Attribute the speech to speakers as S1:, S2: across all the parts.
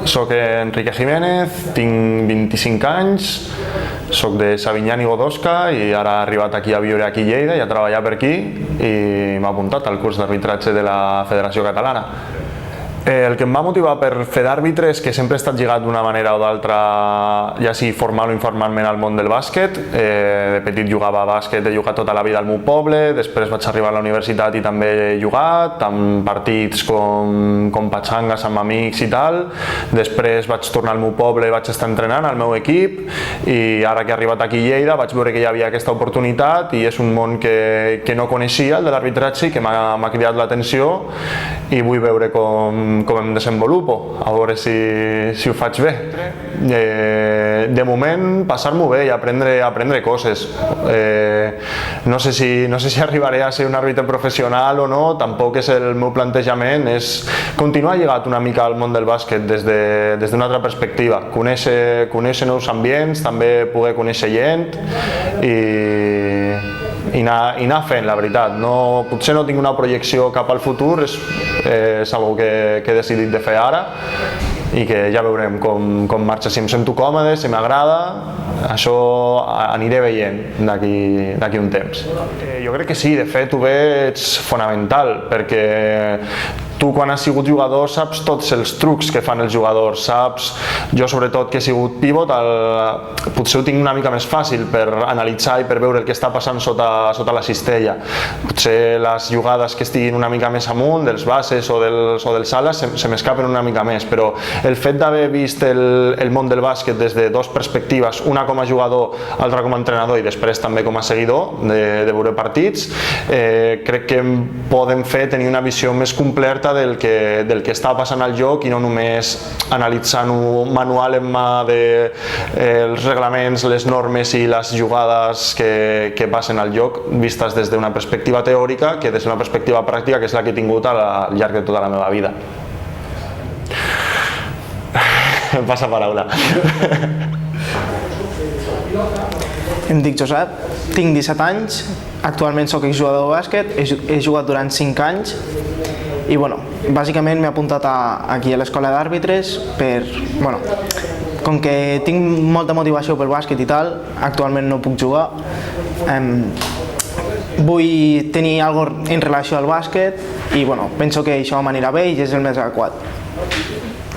S1: Soc Enrique Jiménez, tinc 25 anys, soc de Sabinyán i Godosca i ara he arribat aquí a viure aquí a Lleida i a treballar per aquí i m'he apuntat al curs d'arbitratge de la Federació Catalana. El que em va motivar per fer d'àrbitre és que sempre he estat lligat d'una manera o d'altra, ja sigui formal o informalment, al món del bàsquet. De petit jugava a bàsquet, he jugat tota la vida al meu poble, després vaig arribar a la universitat i també he jugat, amb partits com patxangues amb amics i tal. Després vaig tornar al meu poble i vaig estar entrenant al meu equip i ara que he arribat aquí a Lleida vaig veure que hi havia aquesta oportunitat i és un món que no coneixia, el de l'arbitratge, i que m'ha cridat l'atenció i vull veure com em desenvolupo, a veure si ho faig bé. De moment, passar-m'ho bé i aprendre coses. No sé si arribaré a ser un àrbitre professional o no, tampoc és el meu plantejament, és continuar lligat una mica al món del bàsquet des d'una altra perspectiva, conèixer nous ambients, també poder conèixer gent i anar fent, la veritat. Potser no tinc una projecció cap al futur, és algo que he decidit de fer ara i que ja veurem com marxa. Si em sento còmode, si m'agrada, això aniré veient d'aquí un temps. Jo crec que sí, de fet ho veig fonamental, perquè tu quan has sigut jugador saps tots els trucs que fan els jugadors, saps? Jo sobretot que he sigut pivot, potser ho tinc una mica més fàcil per analitzar i per veure el que està passant sota la cistella. Potser les jugades que estiguin una mica més amunt, dels bases o dels ales, se m'escapen una mica més, però el fet d'haver vist el món del bàsquet des de dues perspectives, una com a jugador, altra com a entrenador i després també com a seguidor de veure partits, crec que podem tenir una visió més completa del que està passant al joc i no només analitzant-ho manual en mà dels reglaments, les normes i les jugades que passen al joc vistes des d'una perspectiva teòrica que des d'una perspectiva pràctica, que és la que he tingut al llarg de tota la meva vida. Passa paraula.
S2: Em dic Josep, tinc 17 anys, actualment soc exjugador de bàsquet, he jugat durant 5 anys i bàsicament m'he apuntat aquí a l'escola d'àrbitres com que tinc molta motivació pel bàsquet i tal, actualment no puc jugar, vull tenir alguna cosa en relació al bàsquet i penso que això m'anirà bé i és el més adequat.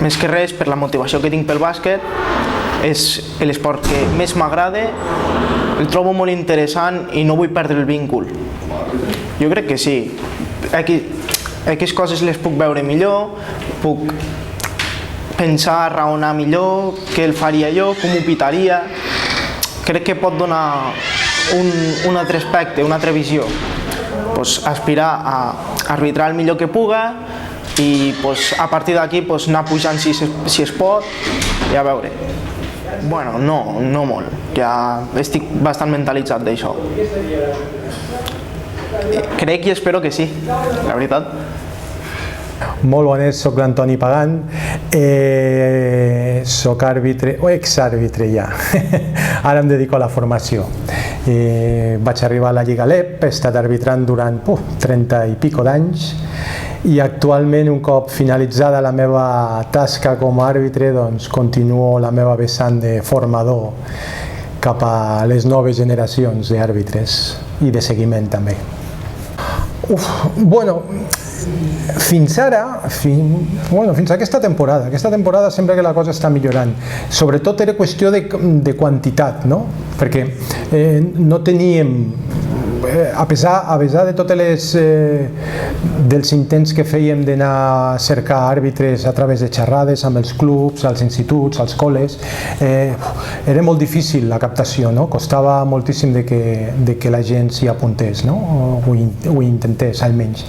S2: Més que res, per la motivació que tinc pel bàsquet, és l'esport que més m'agrada, el trobo molt interessant i no vull perdre el vínculum. Jo crec que sí. Aquestes coses les puc veure millor, puc pensar, raonar millor, què el faria jo, com ho pitaria. Crec que pot donar un altre aspecte, una altra visió. Aspirar a arbitrar el millor que puga i a partir d'aquí anar pujant si es pot i a veure. No molt, ja estic bastant mentalitzat d'això. Crec i espero que sí, la veritat.
S3: Molt bones, soc l'Antoni Pagan, soc àrbitre, o exàrbitre ja, ara em dedico a la formació. Vaig arribar a la Lliga LEP, he estat arbitrant durant 30 i pico d'anys i actualment, un cop finalitzada la meva tasca com a àrbitre, continuo la meva vessant de formador cap a les noves generacions d'àrbitres i de seguiment també. Fins ara, fins a aquesta temporada sembla que la cosa està millorant. Sobretot era qüestió de quantitat, no? Perquè no teníem, a pesar de tots dels intents que fèiem d'anar a cercar àrbitres a través de xerrades amb els clubs, als instituts, als col·les, era molt difícil la captació, no? Costava moltíssim de que la gent s'hi apuntés, no? Ho intentés, almenys.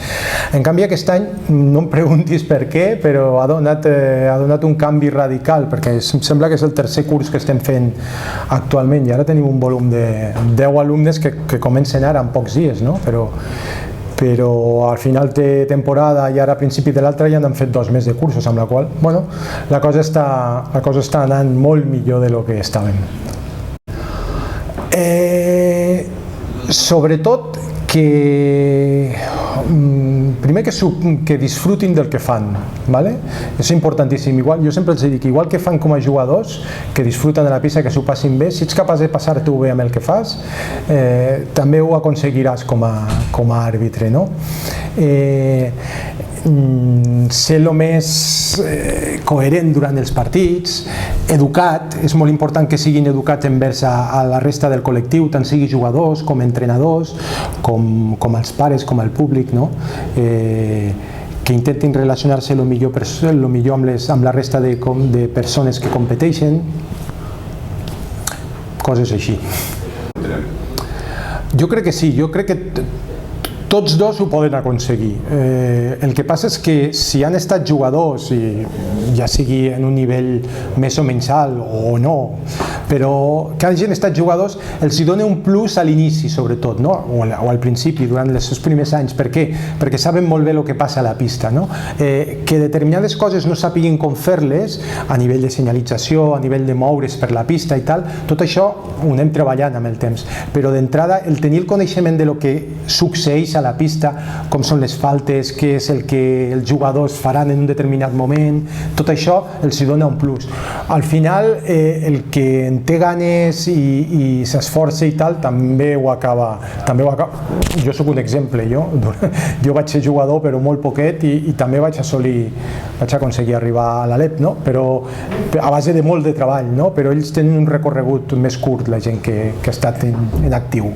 S3: En canvi, aquest any, no em preguntis per què, però ha donat un canvi radical, perquè em sembla que és el tercer curs que estem fent actualment i ara tenim un volum de 10 alumnes que comencen ara en pocs dies, no? Però al final de temporada i ara a principi de l'altra ja n'han fet 2 més de cursos, amb la qual la cosa està anant molt millor de lo que estàvem. Sobretot que primer que disfrutin del que fan, ¿vale? És importantíssim. Igual, jo sempre els dic, igual que fan com a jugadors, que disfruten de la pista, que s'ho passin bé, si ets capaç de passar-t'ho bé amb el que fas, també ho aconseguiràs com a àrbitre, no? Ser el més coherent durant els partits, educat, és molt important que siguin educats envers a la resta del col·lectiu, tant sigui jugadors com entrenadors, com els pares, com el públic, no? Que intentin relacionar-se el millor amb la resta de persones que competeixen, coses així. Jo crec que sí, jo crec que tots dos ho poden aconseguir. El que passa és que si han estat jugadors, ja sigui en un nivell més o menys alt o no, però que hagin estat jugadors els hi dona un plus a l'inici sobretot, no? O al principi, durant els seus primers anys. Per què? Perquè saben molt bé el que passa a la pista, no? Que determinades coses no sàpiguin com fer-les a nivell de senyalització, a nivell de moure's per la pista i tal, tot això ho anem treballant amb el temps, però d'entrada el tenir el coneixement de lo que succeeix a la pista, com són les faltes, què és el que els jugadors faran en un determinat moment, tot això els hi dona un plus. Al final, el que en té ganes i s'esforça i tal, també ho acaba. Jo sóc un exemple, jo vaig ser jugador però molt poquet i també vaig aconseguir arribar a l'Alep, no? Però a base de molt de treball, no? Però ells tenen un recorregut més curt, la gent que ha estat en actiu.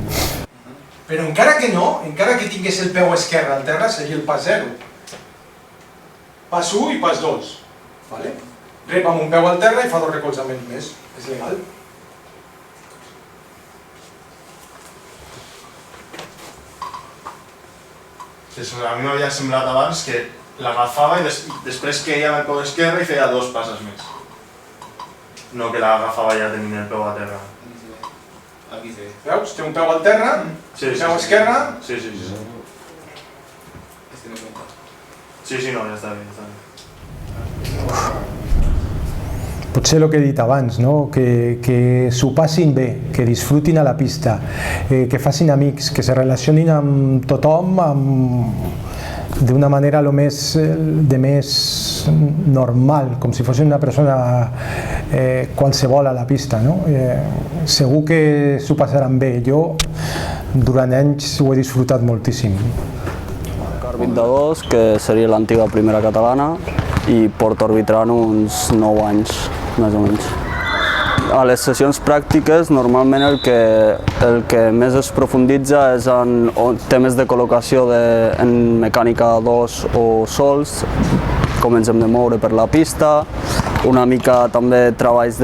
S3: Però encara que tingués el peu esquerre al terra, seria el pas 0. Pas 1 i pas 2. Rep amb un peu al terra i fa 2 recolzaments més. És legal.
S1: A mi m'havia semblat abans que l'agafava i després queia amb el peu esquerre i feia 2 passes més. No que l'agafava ja tenint el peu a terra.
S4: Aquí sí.
S3: Veus? Té un peu al terra, peu esquerre...
S1: Sí. Sí, no, ja està bé.
S3: Potser el que he dit abans, no? Que s'ho passin bé, que disfrutin a la pista, que facin amics, que se relacionin amb tothom d'una manera més normal, com si fossin una persona qualsevol a la pista, no? Segur que s'ho passaran bé. Jo durant anys ho he disfrutat moltíssim.
S5: Àrbit de 2, que seria l'antiga primera catalana, i porto arbitrant uns 9 anys, més o menys. A les sessions pràctiques, normalment el que més es profunditza és en temes de col·locació en mecànica 2 o sols, com ens hem de moure per la pista, una mica també treballs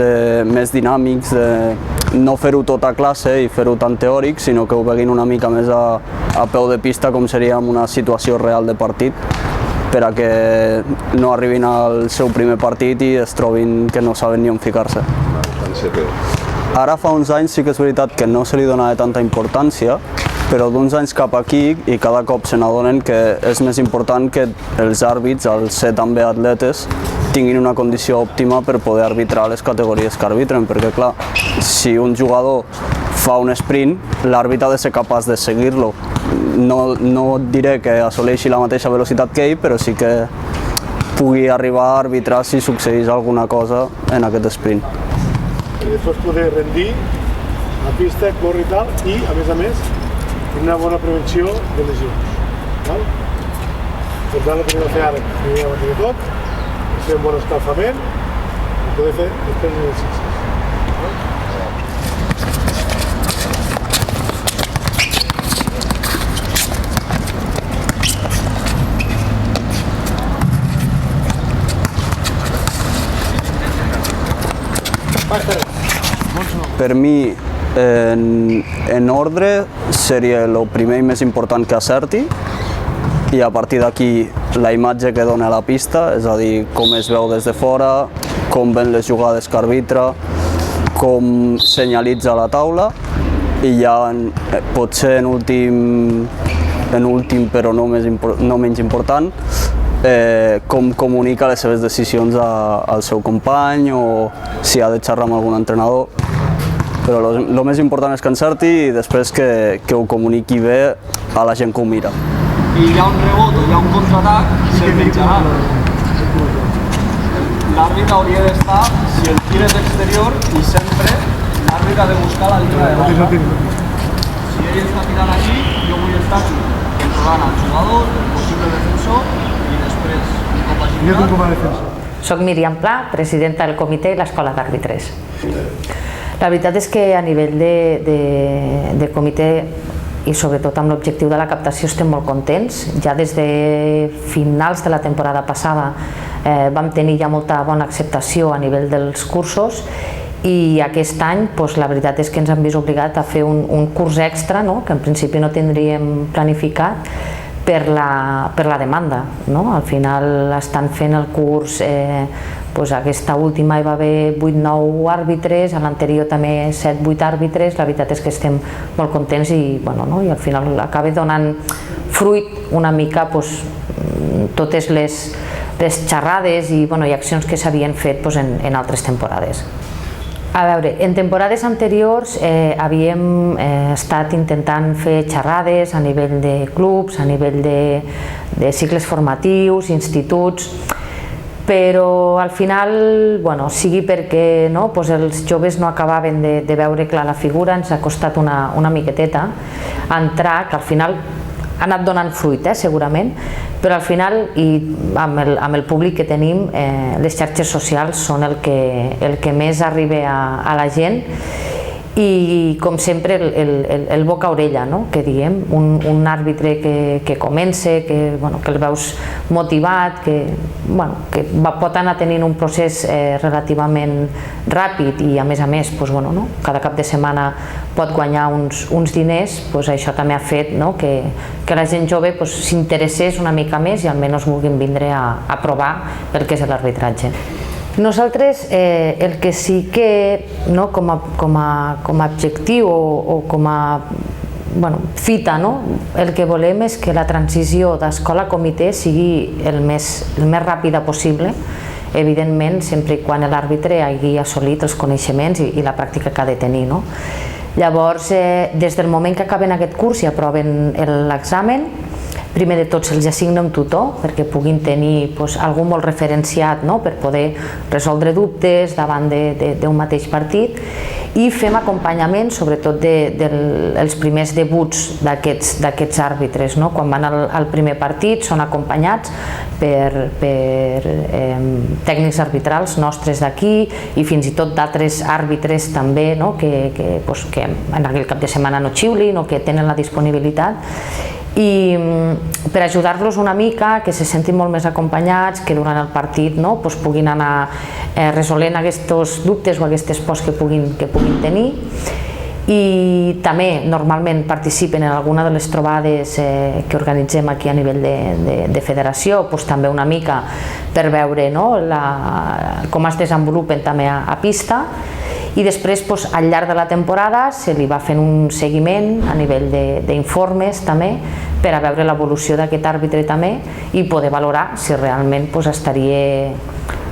S5: més dinàmics, de no fer-ho tot a classe i fer-ho tan teòric, sinó que ho veguin una mica més a peu de pista, com seria en una situació real de partit, per a que no arribin al seu primer partit i es trobin que no saben ni on ficar-se. Ara fa uns anys sí que és veritat que no se li donava tanta importància, però d'uns anys cap aquí i cada cop se n'adonen que és més important que els àrbits, al ser també atletes, tinguin una condició òptima per poder arbitrar les categories que arbitren, perquè clar, si un jugador fa un sprint, l'àrbit ha de ser capaç de seguir-lo. No diré que assoleixi la mateixa velocitat que ell, però sí que pugui arribar a arbitrar si succeís alguna cosa en aquest sprint.
S6: I després poder rendir la pista, córrer i tal, i a més, una bona prevenció de lesions. Per tant, el que hem de fer ara, primer abans de tot, és fer un bon escalfament i poder fer després exercicis.
S5: Per mi, en ordre, seria el primer i més important que acerti, i a partir d'aquí la imatge que dona a la pista, és a dir, com es veu des de fora, com ven les jugades que arbitra, com senyalitza la taula, i ja potser en últim però no menys important, com comunica les seves decisions al seu company o si ha de xerrar amb algun entrenador. Però el més important és que encerti i després que ho comuniqui bé a la gent que ho mira. i hi ha un rebot o hi ha un contraatac, se'l menjarà. L'àrbitre hauria d'estar, si el tir és exterior, i sempre l'àrbitre ha de buscar la línia de banda. Si ell està tirant aquí, jo vull estar aquí, controlant el jugador, el possible defensor, i després, un cop hagi tirat...
S7: Soc Míriam Pla, presidenta del comitè i l'Escola d'Àrbitres. La veritat és que a nivell de comitè i sobretot amb l'objectiu de la captació estem molt contents. Ja des de finals de la temporada passada vam tenir ja molta bona acceptació a nivell dels cursos i aquest any la veritat és que ens han vist obligat a fer un curs extra, que en principi no tindríem planificat, per la demanda. Al final estan fent el curs, aquesta última hi va haver 8-9 àrbitres, a l'anterior també 7-8 àrbitres, la veritat és que estem molt contents i al final acaba donant fruit una mica totes les xerrades i accions que s'havien fet en altres temporades. A veure, en temporades anteriors havíem estat intentant fer xerrades a nivell de clubs, a nivell de cicles formatius, instituts, però al final, sigui perquè els joves no acabaven de veure clar la figura, ens ha costat una miqueteta entrar, que al final ha anat donant fruit, segurament, però al final, i amb el públic que tenim, les xarxes socials són el que més arriba a la gent i, com sempre, el boca a orella, que diem, un àrbitre que comença, que el veus motivat, que pot anar tenint un procés relativament ràpid i, a més, cada cap de setmana pot guanyar uns diners, això també ha fet que la gent jove s'interessés una mica més i almenys vulguin vindre a provar el que és l'arbitratge. Nosaltres el que sí que com a objectiu o com a fita, el que volem és que la transició d'escola a comitè sigui el més ràpida possible, evidentment sempre i quan l'àrbitre hagi assolit els coneixements i la pràctica que ha de tenir. Llavors, des del moment que acaben aquest curs i aproven l'examen, primer de tot se'ls assigna un tutor perquè puguin tenir algú molt referenciat per poder resoldre dubtes davant d'un mateix partit i fem acompanyament sobretot dels primers debuts d'aquests àrbitres. Quan van al primer partit són acompanyats per tècnics arbitrals nostres d'aquí i fins i tot d'altres àrbitres també que en aquell cap de setmana no xiulin o que tenen la disponibilitat, i per ajudar-los una mica, que se sentin molt més acompanyats, que durant el partit puguin anar resolent aquests dubtes o aquestes pors que puguin tenir. I també normalment participen en alguna de les trobades que organitzem aquí a nivell de federació, també una mica per veure com es desenvolupen també a pista. I després, al llarg de la temporada, se li va fent un seguiment a nivell d'informes també per a veure l'evolució d'aquest àrbitre també i poder valorar si realment estaria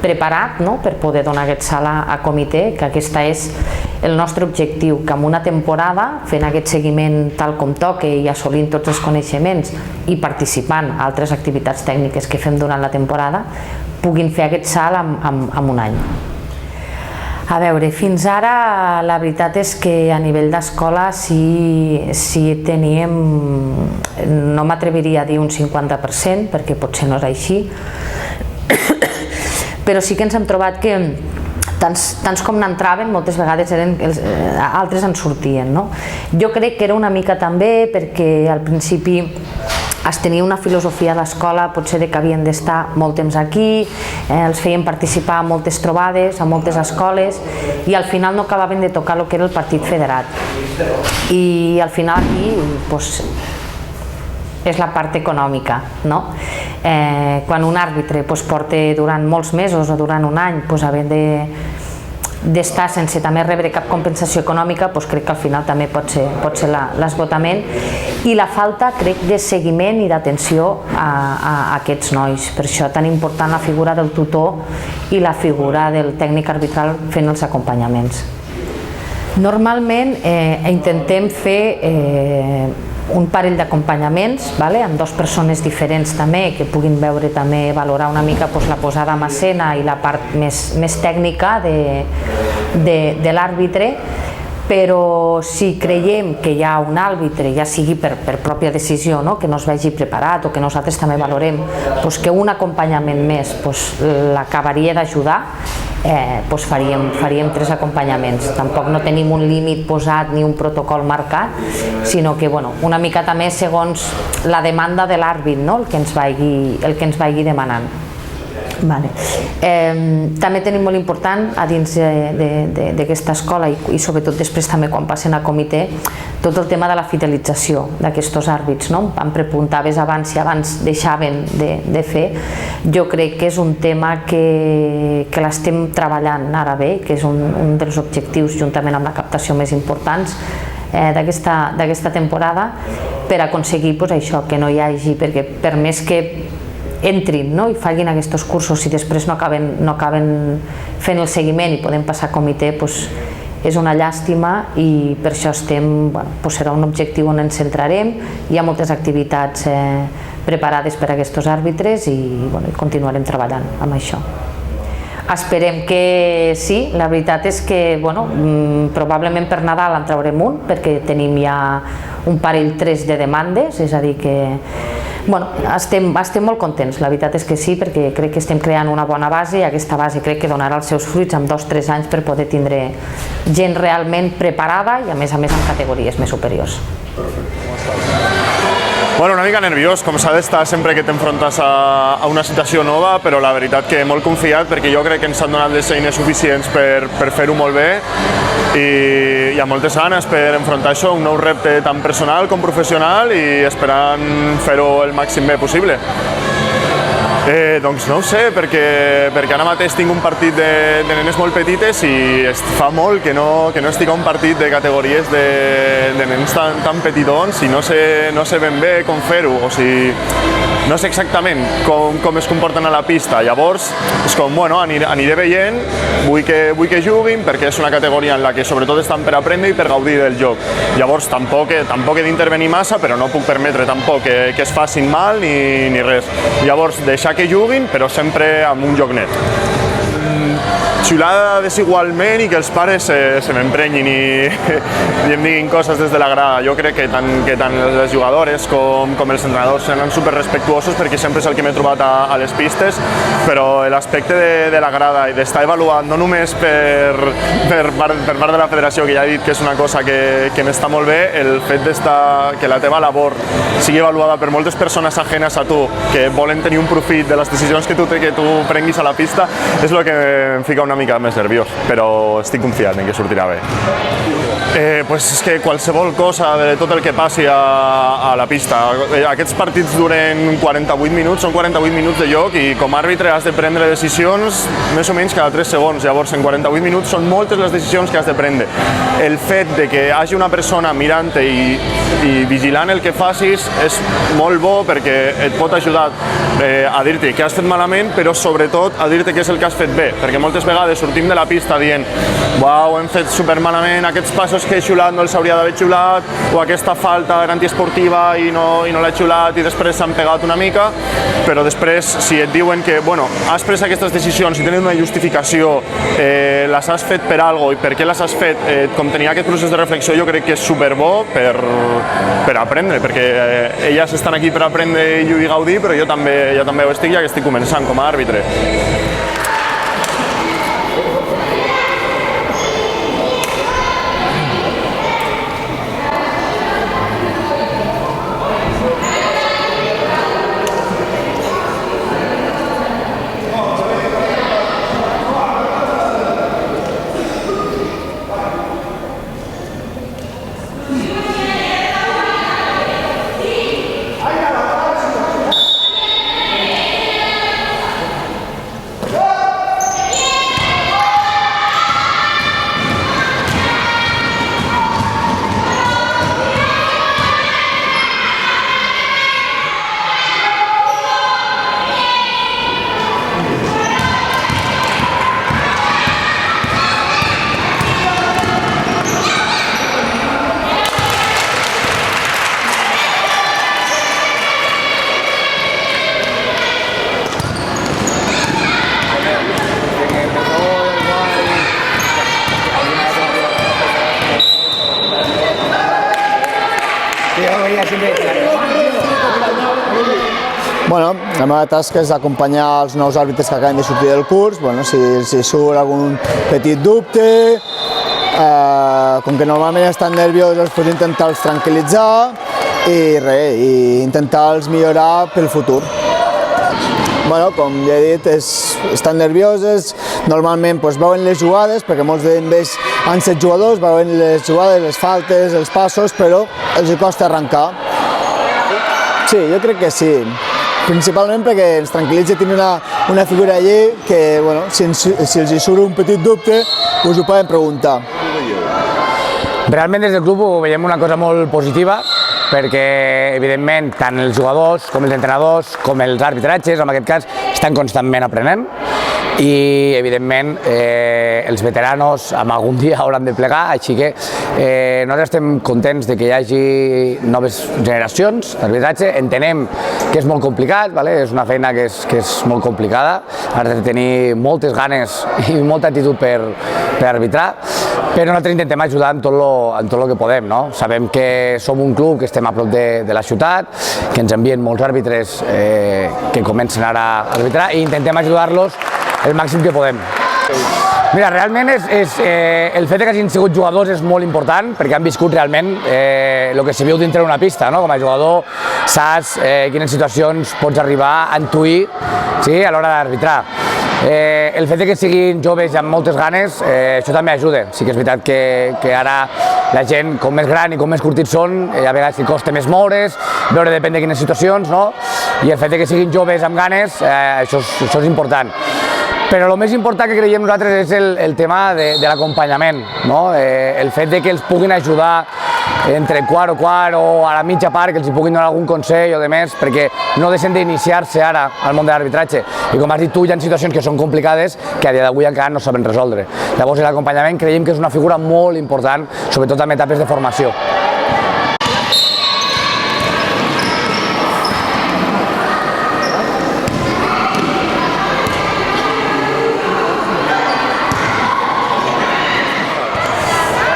S7: preparat per poder donar aquest salt a comitè, que aquest és el nostre objectiu, que en una temporada, fent aquest seguiment tal com toca i assolint tots els coneixements i participant en altres activitats tècniques que fem durant la temporada, puguin fer aquest salt en un any. A veure, fins ara la veritat és que a nivell d'escola sí teníem, no m'atreviria a dir un 50%, perquè potser no és així, però sí que ens hem trobat que tants com n'entraven, moltes vegades altres en sortien. Jo crec que era una mica també perquè al principi es tenia una filosofia d'escola potser que havien d'estar molt temps aquí, els feien participar en moltes trobades, a moltes escoles i al final no acabaven de tocar el que era el partit federat. I al final aquí és la part econòmica. Quan un àrbitre porta durant molts mesos o durant un any havent d'estar sense també rebre cap compensació econòmica, crec que al final també pot ser l'esgotament i la falta, crec, de seguiment i d'atenció a aquests nois. Per això tan important la figura del tutor i la figura del tècnic arbitral fent els acompanyaments. Normalment intentem fer un parell d'acompanyaments, amb dues persones diferents també, que puguin veure també, valorar una mica la posada en escena i la part més tècnica de l'àrbitre, però si creiem que hi ha un àrbitre, ja sigui per pròpia decisió, que no es vegi preparat o que nosaltres també valorem que un acompanyament més l'acabaria d'ajudar, faríem 3 acompanyaments. Tampoc no tenim un límit posat ni un protocol marcat, sinó que una mica també segons la demanda de l'àrbit, el que ens vagi demanant. També tenim molt important a dins d'aquesta escola i sobretot després també quan passen a comitè tot el tema de la fidelització d'aquests àrbits. Em preguntaves abans si abans deixaven de fer. Jo crec que és un tema que l'estem treballant ara bé, que és un dels objectius juntament amb la captació més importants d'aquesta temporada, per aconseguir això, que no hi hagi, perquè per més que entrin i facin aquests cursos i després no acaben fent el seguiment i podem passar a comitè, és una llàstima i per això serà un objectiu on ens centrarem. Hi ha moltes activitats preparades per a aquests àrbitres i continuarem treballant amb això. Esperem que sí, la veritat és que probablement per Nadal en traurem un, perquè tenim ja un parell 3 de demandes, és a dir que estem molt contents, la veritat és que sí, perquè crec que estem creant una bona base i aquesta base crec que donarà els seus fruits en 2 o 3 anys per poder tindre gent realment preparada i a més en categories més superiors.
S1: Una mica nerviós, com s'ha d'estar sempre que t'enfrontes a una situació nova, però la veritat que molt confiat perquè jo crec que ens han donat les eines suficients per fer-ho molt bé i hi ha moltes ganes per enfrontar això, un nou repte tant personal com professional i esperant fer-ho el màxim bé possible. Doncs no ho sé, perquè ara mateix tinc un partit de nenes molt petites i fa molt que no estic a un partit de categories de nens tan petitons i no sé ben bé com fer-ho, o sigui, no sé exactament com es comporten a la pista. Llavors, és com, aniré veient, vull que juguin perquè és una categoria en la que sobretot estan per aprendre i per gaudir del joc. Llavors, tampoc he d'intervenir massa, però no puc permetre tampoc que es facin mal ni res. Llavors, deixar que juguin, però sempre amb un joc net. Xiulada desigualment i que els pares se m'emprenyin i em diguin coses des de la grada. Jo crec que tant les jugadores com els entrenadors seran superrespectuosos perquè sempre és el que m'he trobat a les pistes, però l'aspecte de la grada i d'estar avaluat no només per part de la federació, que ja he dit que és una cosa que m'està molt bé, el fet que la teva labor sigui avaluada per moltes persones ajenes a tu que volen tenir un profit de les decisions que tu prenguis a la pista és el que em fica una mica més nerviós, però estic confiat en que sortirà bé. És que qualsevol cosa de tot el que passi a la pista. Aquests partits duren 48 minuts, són 48 minuts de joc i com a àrbitre has de prendre decisions més o menys cada 3 segons. Llavors, en 48 minuts són moltes les decisions que has de prendre. El fet de que hagi una persona mirant-te i vigilant el que facis és molt bo perquè et pot ajudar a dir-te què has fet malament, però sobretot a dir-te què és el que has fet bé, perquè moltes vegades sortim de la pista dient ho hem fet supermalament, aquests passos que he xiulat no els hauria d'haver xiulat, o aquesta falta era antiesportiva i no l'he xiulat i després s'han pegat una mica, però després si et diuen que has pres aquestes decisions i tenen una justificació, les has fet per alguna cosa i per què les has fet, com tenir aquest procés de reflexió jo crec que és superbo per aprendre, perquè elles estan aquí per aprendre i gaudir, però jo també ho estic ja que estic començant com a àrbitre.
S8: La meva tasca és acompanyar els nous àrbitres que acaben de sortir del curs, si surt algun petit dubte, com que normalment estan nerviosos, intentar-los tranquil·litzar i intentar-los millorar pel futur. Com ja he dit, estan nervioses, normalment veuen les jugades, perquè molts d'ells han set jugadors, veuen les jugades, les faltes, els passos, però els costa arrencar. Sí, jo crec que sí, principalment perquè ens tranquil·litza tenir una figura allí que, si els hi surt un petit dubte, us ho poden preguntar.
S9: Realment des del club ho veiem una cosa molt positiva, perquè evidentment tant els jugadors com els entrenadors com els arbitratges, en aquest cas, estan constantment aprenent i evidentment els veteranos algun dia hauran de plegar, així que nosaltres estem contents de que hi hagi noves generacions d'arbitratge. Entenem que és molt complicat, és una feina que és molt complicada, has de tenir moltes ganes i molta actitud per arbitrar, però nosaltres intentem ajudar en tot el que podem. Sabem que som un club que estem a prop de la ciutat, que ens envien molts àrbitres que comencen ara a arbitrar i intentem ajudar-los el màxim que podem. Mira, realment el fet que hagin sigut jugadors és molt important perquè han viscut realment el que s'hi viu dintre d'una pista. Com a jugador saps quines situacions pots arribar a intuir a l'hora d'arbitrar. El fet que siguin joves i amb moltes ganes, això també ajuda. Sí que és veritat que ara la gent, com més gran i com més curtits són, a vegades li costa més moure's, veure depèn de quines situacions, i el fet que siguin joves amb ganes, això és important. Però el més important que creiem nosaltres és el tema de l'acompanyament, el fet que els puguin ajudar entre quart o a la mitja part, que els puguin donar algun consell o de més, perquè no deixen d'iniciar-se ara al món de l'arbitratge. I com has dit tu, hi ha situacions que són complicades que a dia d'avui encara no saben resoldre. Llavors l'acompanyament creiem que és una figura molt important, sobretot en etapes de formació.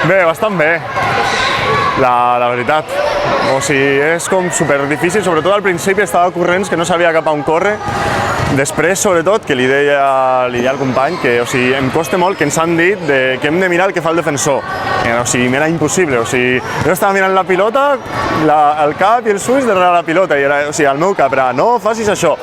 S1: Bé, bastant bé, la veritat. És com superdifícil, sobretot al principi estava corrents que no sabia cap a on córrer. Després, sobretot, que li deia al company que em costa molt, que ens han dit que hem de mirar el que fa el defensor. M'era impossible. Jo estava mirant la pilota, el cap i els ulls darrere la pilota, i el meu cap era, no facis això.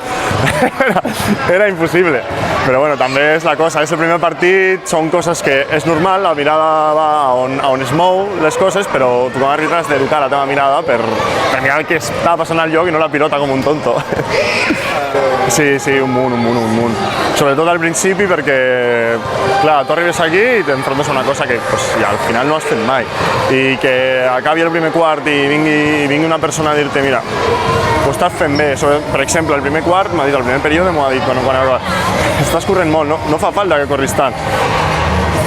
S1: Era impossible. Però també és la cosa, és el primer partit, són coses que és normal, la mirada va on es mou les coses, però tu com a àrbitre has d'educar la teva mirada per mirar el que està passant al lloc i no la pilota com un tonto. Sí, un munt. Sobretot al principi perquè, clar, tu arribes aquí i t'enfrontes a una cosa que al final no has fet mai. I que acabi el primer quart i vingui una persona a dir-te, mira, ho estàs fent bé. Per exemple, el primer quart, m'ha dit, el primer període m'ho ha dit, quan estàs corrent molt, no fa falta que corris tant.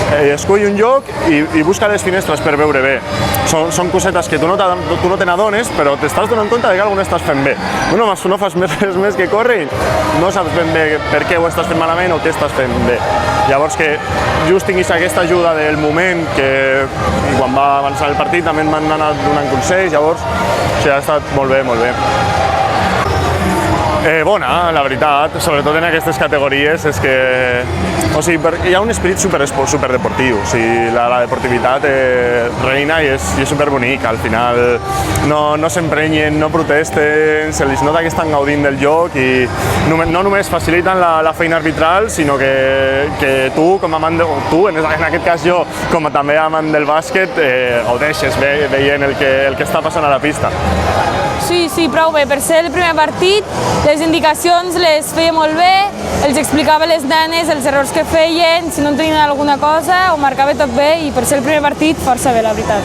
S1: Escull un lloc i busca les finestres per veure bé. Són cosetes que tu no te n'adones, però t'estàs donant compte que alguna estàs fent bé. No fas res més que córrer i no saps ben bé per què ho estàs fent malament o què estàs fent bé. Llavors que just tinguis aquesta ajuda del moment, que quan va avançar el partit també m'han anat donant consells, llavors ha estat molt bé, molt bé. Bona, la veritat, sobretot en aquestes categories, és que hi ha un esperit superdeportiu, la deportivitat reina i és superbonic, al final no s'emprenyen, no protesten, se li nota que estan gaudint del joc i no només faciliten la feina arbitral, sinó que tu, com a amant, en aquest cas jo, com també amant del bàsquet, gaudeixes veient el que està passant a la pista.
S10: Sí, prou bé. Per ser el primer partit, les indicacions les feia molt bé, els explicava a les nenes els errors que feien, si no tenien alguna cosa, ho marcava tot bé i per ser el primer partit, força bé, la veritat.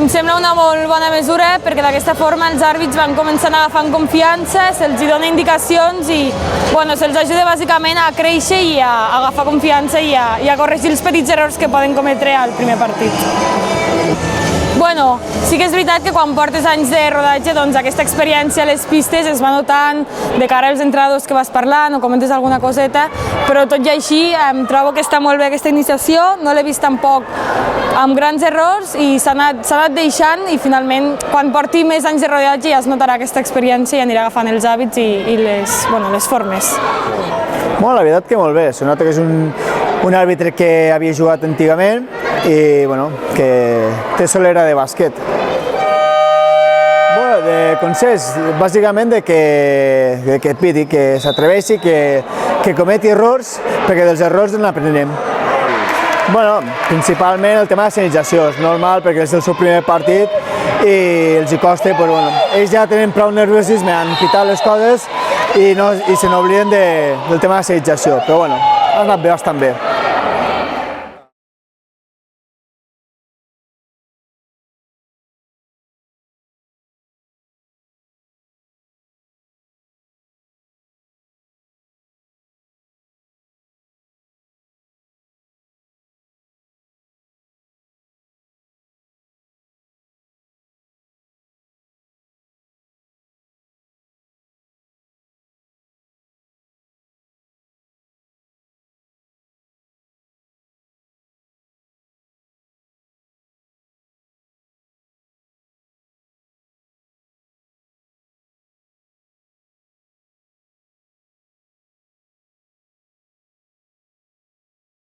S10: Em sembla una molt bona mesura perquè d'aquesta forma els àrbits van començar a agafar confiança, se'ls dona indicacions i se'ls ajuda bàsicament a créixer i a agafar confiança i a corregir els petits errors que poden cometre al primer partit. Bueno, sí que és veritat que quan portes anys de rodatge, doncs aquesta experiència a les pistes es va notant de cara als entrenadors que vas parlant o comentes alguna coseta, però tot i així em trobo que està molt bé aquesta iniciació, no l'he vist tampoc amb grans errors i s'ha anat deixant i finalment quan porti més anys de rodatge ja es notarà aquesta experiència i anirà agafant els hàbits i les formes.
S8: Bueno, la veritat que molt bé, se nota que és un àrbitre que havia jugat antigament i bueno, que té solera de bàsquet. Bueno, de consells, bàsicament que et piti, que s'atreveixi, que cometi errors, perquè dels errors n'aprenem. Bueno, principalment el tema de l'escenització, és normal perquè és el seu primer partit i els hi costa, però bueno, ells ja tenen prou nerviosisme, han pitat les coses i se n'obliden del tema de l'escenització, però bueno, ha anat bé, bastant bé.